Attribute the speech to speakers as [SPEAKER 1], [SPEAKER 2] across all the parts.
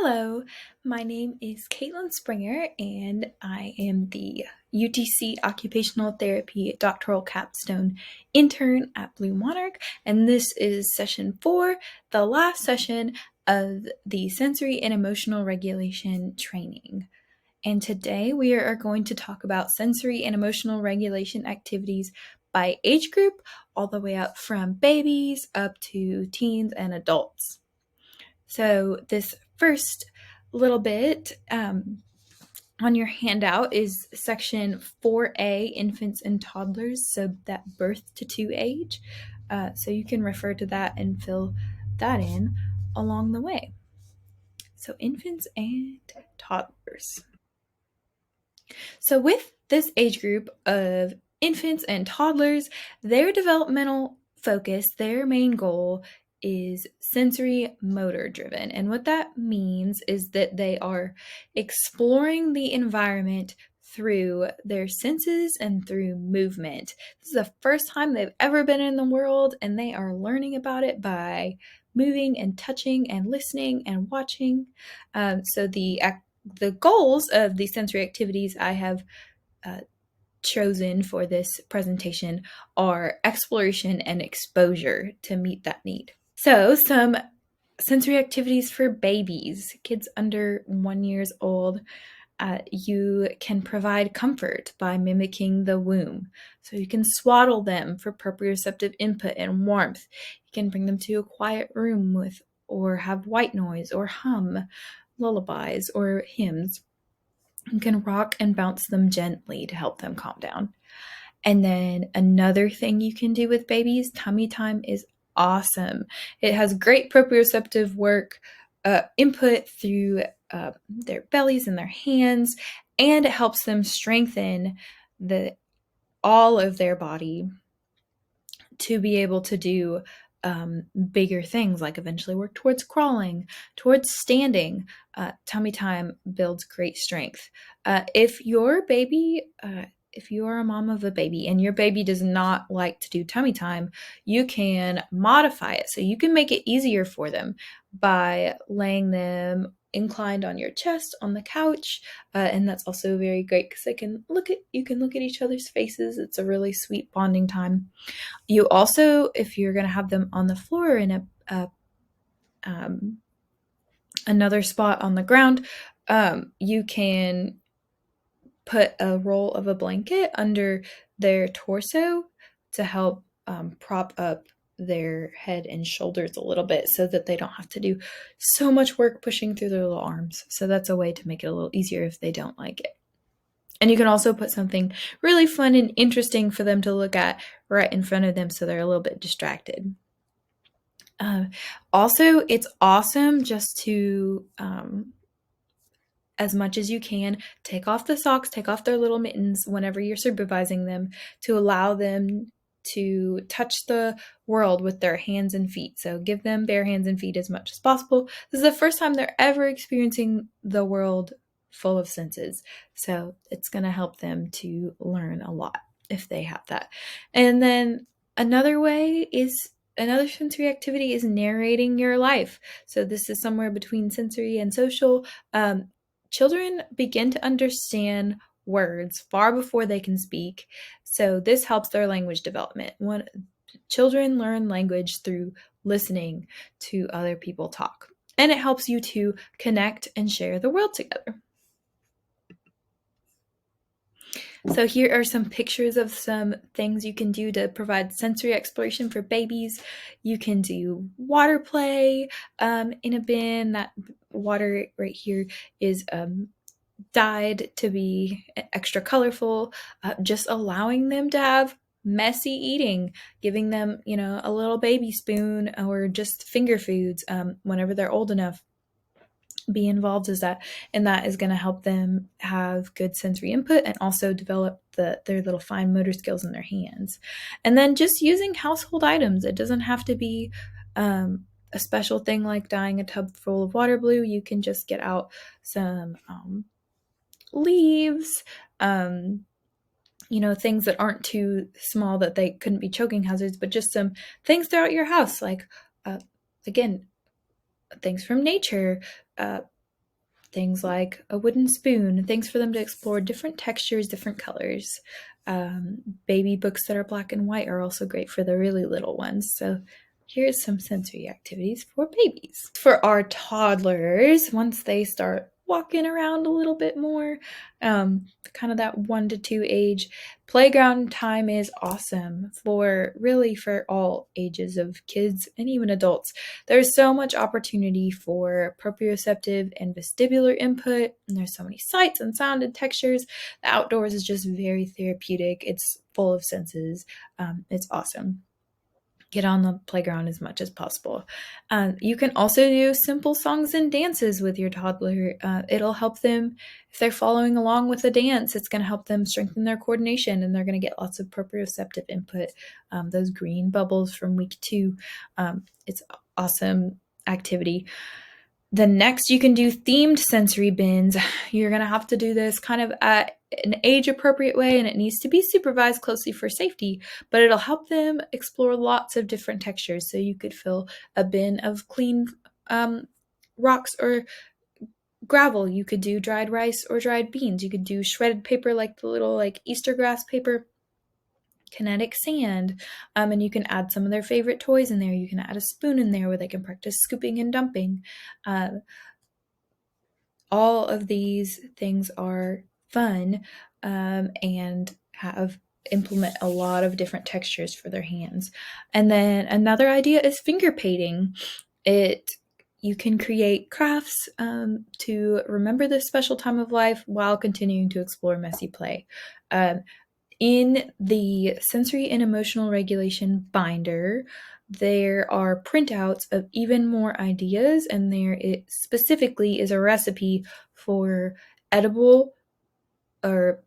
[SPEAKER 1] Hello, my name is Kaitlyn Springer, and I am the UTC Occupational Therapy Doctoral Capstone Intern at Blue Monarch, and this is session 4, the last session of the Sensory and Emotional Regulation training. And today we are going to talk about sensory and emotional regulation activities by age group, all the way up from babies up to teens and adults. So this first little bit on your handout is section 4A, infants and toddlers, so that birth to 2 age. So you can refer to that and fill that in along the way. So infants and toddlers. So with this age group of infants and toddlers, their developmental focus, their main goal is sensory motor driven. And what that means is that they are exploring the environment through their senses and through movement. This is the first time they've ever been in the world, and they are learning about it by moving and touching and listening and watching. So the goals of the sensory activities I have chosen for this presentation are exploration and exposure to meet that need. So some sensory activities for babies, kids under 1 year old. You can provide comfort by mimicking the womb. So you can swaddle them for proprioceptive input and warmth. You can bring them to a quiet room or have white noise or hum lullabies or hymns. You can rock and bounce them gently to help them calm down. And then another thing you can do with babies, tummy time is awesome. It has great proprioceptive work, input through their bellies and their hands, and it helps them strengthen all of their body to be able to do bigger things, like eventually work towards crawling, towards standing. Tummy time builds great strength. If you're a mom of a baby and your baby does not like to do tummy time, you can modify it. So you can make it easier for them by laying them inclined on your chest on the couch, and that's also very great because you can look at each other's faces. It's a really sweet bonding time. You also, if you're going to have them on the floor in another spot on the ground, you can put a roll of a blanket under their torso to help prop up their head and shoulders a little bit so that they don't have to do so much work pushing through their little arms. So that's a way to make it a little easier if they don't like it. And you can also put something really fun and interesting for them to look at right in front of them so they're a little bit distracted. Also, it's awesome just to, as much as you can, take off the socks, take off their little mittens whenever you're supervising them to allow them to touch the world with their hands and feet. So give them bare hands and feet as much as possible. This is the first time they're ever experiencing the world full of senses. So it's going to help them to learn a lot if they have that. And then another sensory activity is narrating your life. So this is somewhere between sensory and social. Children begin to understand words far before they can speak. So this helps their language development. When children learn language through listening to other people talk, and it helps you to connect and share the world together. So here are some pictures of some things you can do to provide sensory exploration for babies. You can do water play in a bin. That water right here is dyed to be extra colorful, just allowing them to have messy eating, giving them, a little baby spoon or just finger foods whenever they're old enough. Be involved and that is going to help them have good sensory input and also develop their little fine motor skills in their hands. And then just using household items. It doesn't have to be a special thing like dyeing a tub full of water blue. You can just get out some leaves, things that aren't too small that they couldn't be choking hazards, but just some things throughout your house, like again, things from nature, things like a wooden spoon, things for them to explore different textures, different colors. Baby books that are black and white are also great for the really little ones. So here's some sensory activities for babies. For our toddlers, once they start walking around a little bit more, kind of that 1 to 2 age, playground time is awesome for all ages of kids and even adults. There's so much opportunity for proprioceptive and vestibular input, and there's so many sights and sound and textures. The outdoors is just very therapeutic. It's full of senses. It's awesome. Get on the playground as much as possible. You can also do simple songs and dances with your toddler. It'll help them, if they're following along with the dance, it's going to help them strengthen their coordination, and they're going to get lots of proprioceptive input. Those green bubbles from week 2, it's awesome activity. The next, you can do themed sensory bins. You're going to have to do this kind of at an age-appropriate way, and it needs to be supervised closely for safety, but it'll help them explore lots of different textures. So you could fill a bin of clean rocks or gravel. You could do dried rice or dried beans. You could do shredded paper, like the little Easter grass paper, kinetic sand, and you can add some of their favorite toys in there. You can add a spoon in there where they can practice scooping and dumping. All of these things are fun, and implement a lot of different textures for their hands. And then another idea is finger painting. You can create crafts to remember this special time of life while continuing to explore messy play. In the sensory and emotional regulation binder, there are printouts of even more ideas, and there it specifically is a recipe for edible or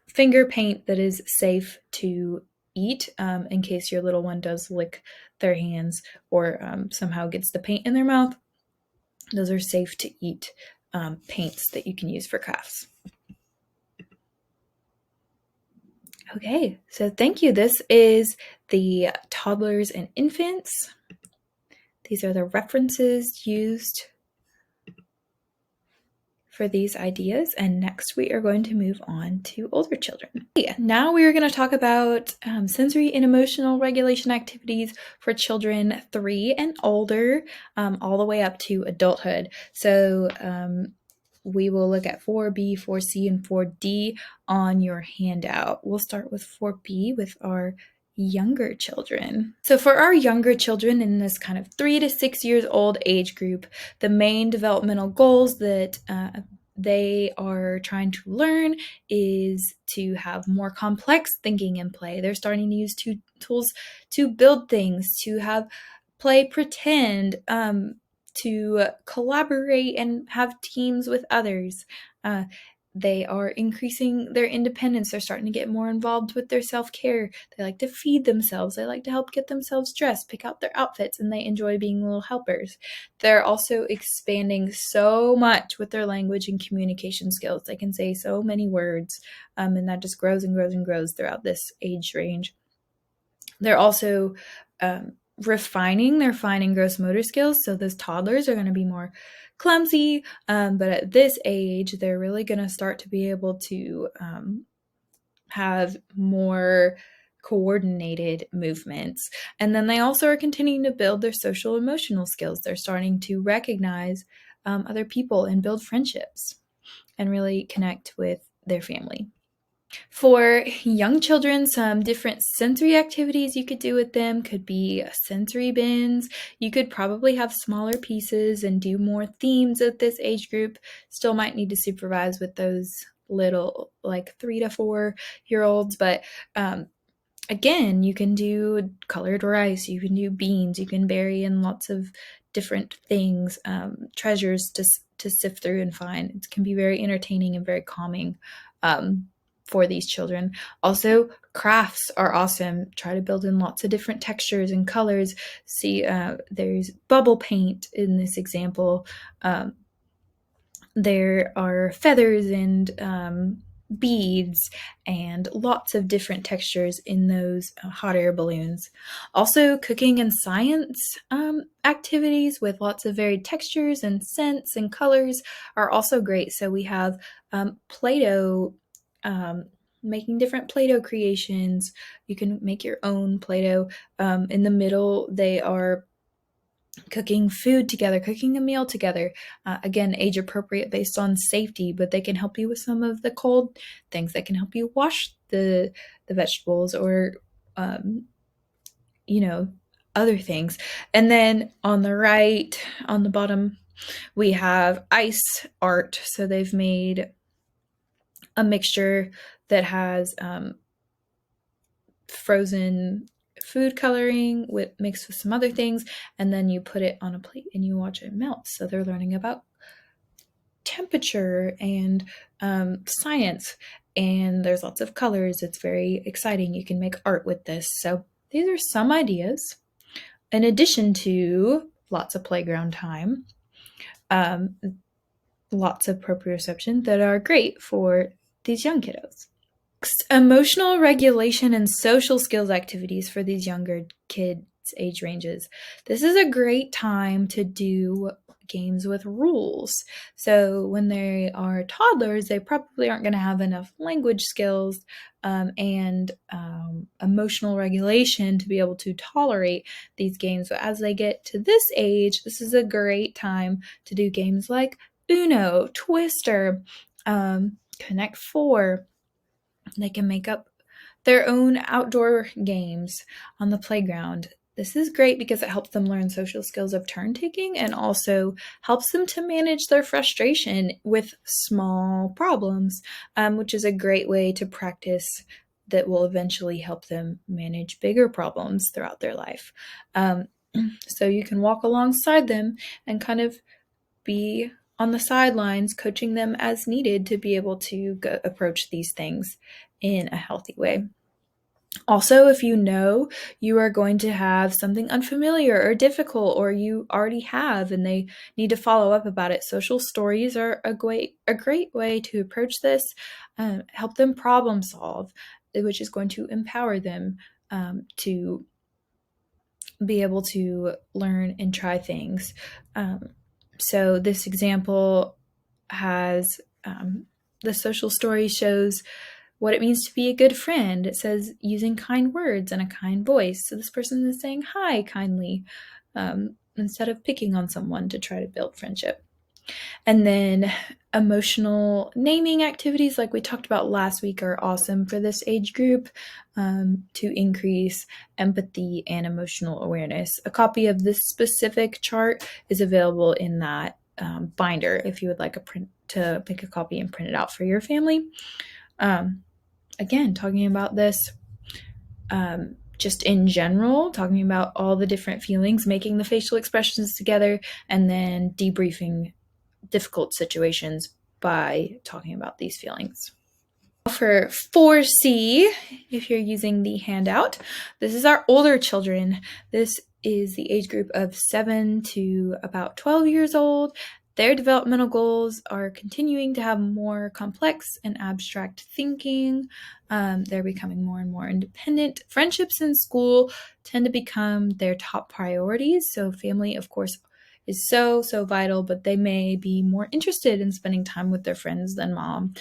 [SPEAKER 1] finger paint that is safe to eat, in case your little one does lick their hands or somehow gets the paint in their mouth. Those are safe to eat paints that you can use for crafts. Okay, so thank you. This is the toddlers and infants. These are the references used for these ideas, and next we are going to move on to older children. Now we are going to talk about sensory and emotional regulation activities for children 3 and older, all the way up to adulthood. So we will look at 4B, 4C, and 4D on your handout. We'll start with 4B with our younger children. So for our younger children in this kind of 3 to 6 years old age group, the main developmental goals that they are trying to learn is to have more complex thinking and play. They're starting to use tools to build things, to have play pretend, to collaborate and have teams with others. They are increasing their independence. They're starting to get more involved with their self-care. They like to feed themselves. They like to help get themselves dressed, pick out their outfits, and they enjoy being little helpers. They're also expanding so much with their language and communication skills. They can say so many words, and that just grows and grows and grows throughout this age range. They're also refining their fine and gross motor skills. So those toddlers are going to be more clumsy, but at this age, they're really going to start to be able to have more coordinated movements. And then they also are continuing to build their social emotional skills. They're starting to recognize other people and build friendships and really connect with their family. For young children, some different sensory activities you could do with them could be sensory bins. You could probably have smaller pieces and do more themes at this age group. Still might need to supervise with those little 3 to 4 year olds, but again, you can do colored rice, you can do beans, you can bury in lots of different things, treasures to sift through and find. It can be very entertaining and very calming for these children. Also, crafts are awesome. Try to build in lots of different textures and colors. See, there's bubble paint in this example. There are feathers and beads and lots of different textures in those hot air balloons. Also, cooking and science activities with lots of varied textures and scents and colors are also great. So we have Play-Doh, making different Play-Doh creations. You can make your own Play-Doh. In the middle, they are cooking food together, cooking a meal together. Again, age appropriate based on safety, but they can help you with some of the cold things that can help you wash the vegetables or, you know, other things. And then on the right, on the bottom, we have ice art. So they've made a mixture that has frozen food coloring mixed with some other things, and then you put it on a plate and you watch it melt. So they're learning about temperature and science, and there's lots of colors. It's very exciting. You can make art with this. So these are some ideas in addition to lots of playground time, lots of proprioception that are great for these young kiddos. Emotional regulation and social skills activities for these younger kids age ranges. This is a great time to do games with rules. So when they are toddlers, they probably aren't going to have enough language skills and emotional regulation to be able to tolerate these games. So as they get to this age, this is a great time to do games like Uno, Twister, Connect Four. They can make up their own outdoor games on the playground. This is great because it helps them learn social skills of turn taking and also helps them to manage their frustration with small problems, which is a great way to practice that will eventually help them manage bigger problems throughout their life. So you can walk alongside them and kind of be on the sidelines, coaching them as needed to be able to approach these things in a healthy way. Also, if you know you are going to have something unfamiliar or difficult, or you already have and they need to follow up about it, social stories are a great way to approach this, help them problem solve, which is going to empower them to be able to learn and try things. So this example has the social story shows what it means to be a good friend. It says using kind words and a kind voice. So this person is saying hi kindly instead of picking on someone to try to build friendship. And then emotional naming activities, like we talked about last week, are awesome for this age group to increase empathy and emotional awareness. A copy of this specific chart is available in that binder if you would like to make a copy and print it out for your family. Again, talking about this just in general, talking about all the different feelings, making the facial expressions together, and then debriefing difficult situations by talking about these feelings. For 4C, if you're using the handout, this is our older children. This is the age group of 7 to about 12 years old. Their developmental goals are continuing to have more complex and abstract thinking. They're becoming more and more independent. Friendships in school tend to become their top priorities. So family, of course, is so vital, but they may be more interested in spending time with their friends than mom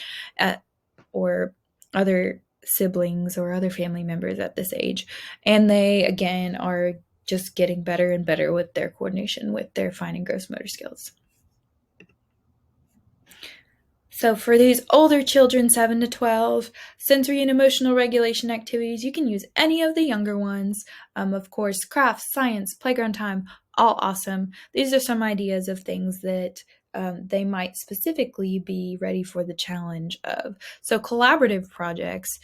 [SPEAKER 1] or other siblings or other family members at this age. And they, again, are just getting better and better with their coordination with their fine and gross motor skills. So for these older children, 7 to 12, sensory and emotional regulation activities, you can use any of the younger ones. Of course, crafts, science, playground time, all awesome. These are some ideas of things that they might specifically be ready for the challenge of. So collaborative projects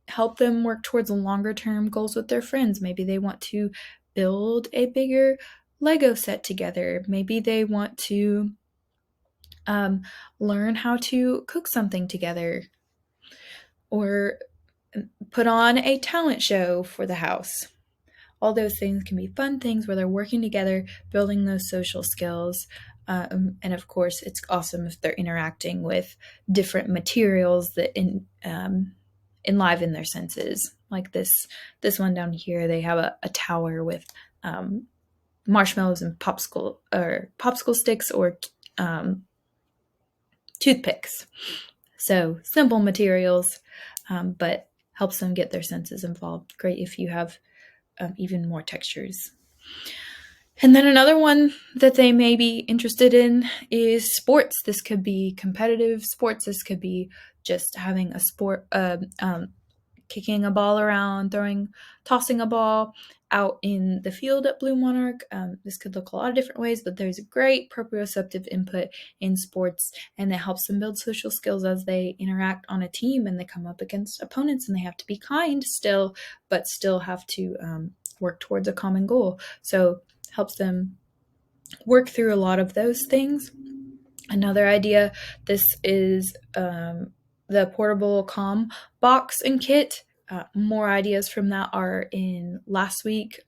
[SPEAKER 1] help them work towards longer term goals with their friends. Maybe they want to build a bigger Lego set together. Maybe they want to learn how to cook something together or put on a talent show for the house. All those things can be fun things where they're working together, building those social skills. And of course, it's awesome if they're interacting with different materials that enliven their senses. Like this one down here, they have a tower with marshmallows and popsicle sticks or toothpicks. So simple materials, but helps them get their senses involved. Great if you have even more textures. And then another one that they may be interested in is sports. This could be competitive sports. This could be just having a sport, kicking a ball around, tossing a ball out in the field at Blue Monarch. This could look a lot of different ways, but there's great proprioceptive input in sports, and it helps them build social skills as they interact on a team and they come up against opponents, and they have to be kind still, but still have to work towards a common goal. So helps them work through a lot of those things. Another idea, this is the portable calm box and kit. More ideas from that are in last week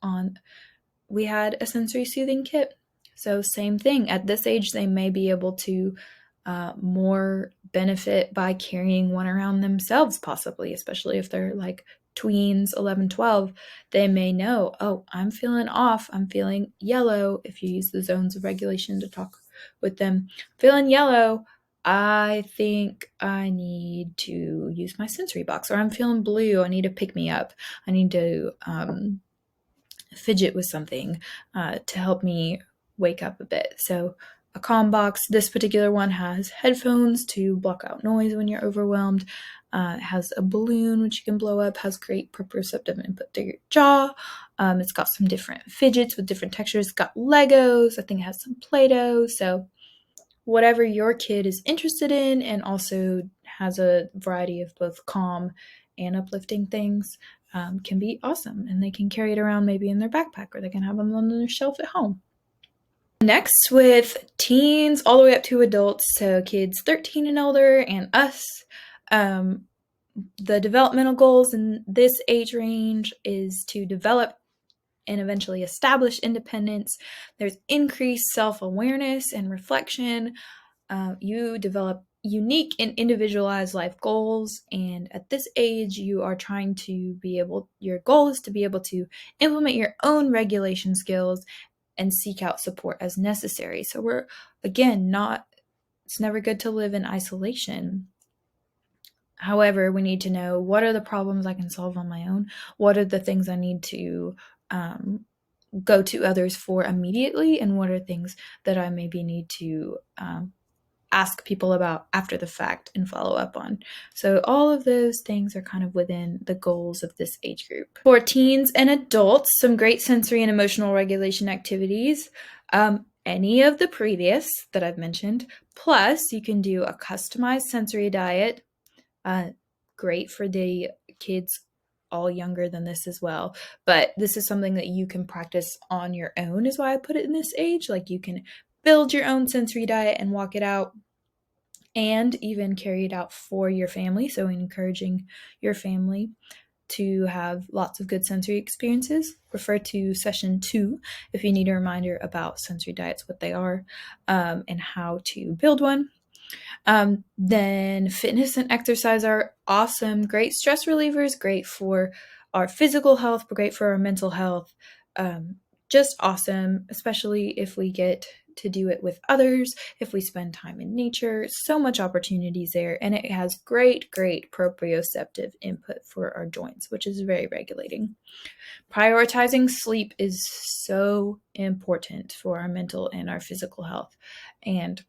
[SPEAKER 1] we had a sensory soothing kit. So same thing, at this age they may be able to more benefit by carrying one around themselves, possibly, especially if they're like tweens, 11, 12. They may know, oh, I'm feeling off, I'm feeling yellow, if you use the zones of regulation to talk with them. Feeling yellow, I think I need to use my sensory box. Or I'm feeling blue, I need to pick me up, I need to fidget with something to help me wake up a bit. So a calm box, this particular one has headphones to block out noise when you're overwhelmed. It has a balloon which you can blow up, has great proprioceptive input to your jaw. It's got some different fidgets with different textures. It's got Legos. I think it has some Play-Doh. So whatever your kid is interested in, and also has a variety of both calm and uplifting things, can be awesome. And they can carry it around maybe in their backpack, or they can have them on their shelf at home. Next, with teens all the way up to adults, so kids 13 and older and us, the developmental goals in this age range is to develop and eventually establish independence. There's increased self-awareness and reflection. You develop unique and individualized life goals, and at this age you are trying to your goal is to be able to implement your own regulation skills and seek out support as necessary. So we're, again, it's never good to live in isolation. However, we need to know, what are the problems I can solve on my own? What are the things I need to go to others for immediately? And what are things that I maybe need to ask people about after the fact and follow up on? So all of those things are kind of within the goals of this age group. For teens and adults, some great sensory and emotional regulation activities. Any of the previous that I've mentioned, plus you can do a customized sensory diet. Great for the kids all younger than this as well. But this is something that you can practice on your own, is why I put it in this age. Like, you can build your own sensory diet and walk it out, and even carry it out for your family. So encouraging your family to have lots of good sensory experiences. Refer to session 2 if you need a reminder about sensory diets, what they are, and how to build one. Then fitness and exercise are awesome. Great stress relievers, great for our physical health, but great for our mental health. Just awesome, especially if we get to do it with others, if we spend time in nature. So much opportunities there, and it has great proprioceptive input for our joints, which is very regulating. Prioritizing sleep is so important for our mental and our physical health. And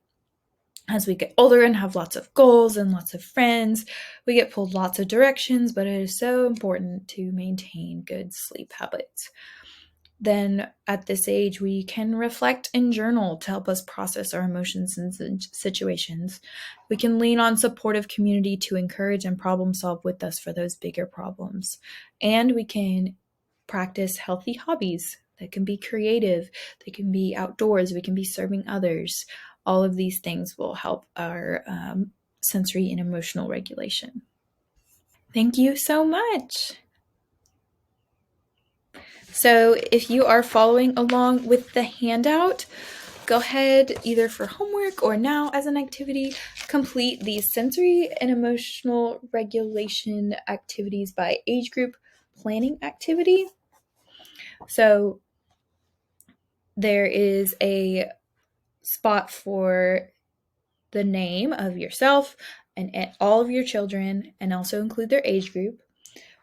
[SPEAKER 1] as we get older and have lots of goals and lots of friends, we get pulled lots of directions, but it is so important to maintain good sleep habits. Then at this age, we can reflect and journal to help us process our emotions and situations. We can lean on supportive community to encourage and problem solve with us for those bigger problems. And we can practice healthy hobbies that can be creative, they can be outdoors, we can be serving others. All of these things will help our sensory and emotional regulation. Thank you so much. So if you are following along with the handout, go ahead either for homework or now as an activity, complete the sensory and emotional regulation activities by age group planning activity. So there is a spot for the name of yourself and all of your children, and also include their age group.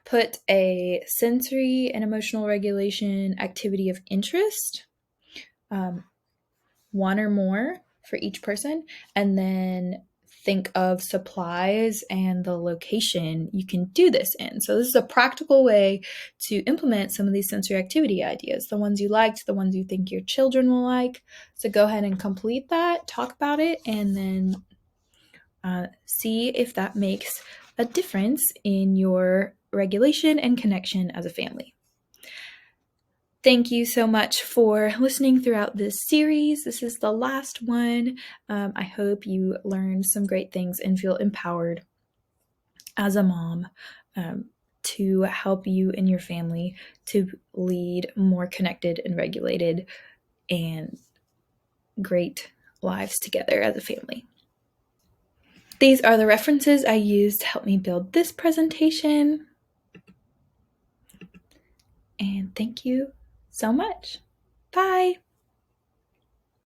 [SPEAKER 1] Put a sensory and emotional regulation activity of interest, one or more for each person, and then think of supplies and the location you can do this in. So this is a practical way to implement some of these sensory activity ideas, the ones you liked, the ones you think your children will like. So go ahead and complete that, talk about it, and then see if that makes a difference in your regulation and connection as a family. Thank you so much for listening throughout this series. This is the last one. I hope you learned some great things and feel empowered as a mom to help you and your family to lead more connected and regulated and great lives together as a family. These are the references I used to help me build this presentation. And thank you so much. Bye.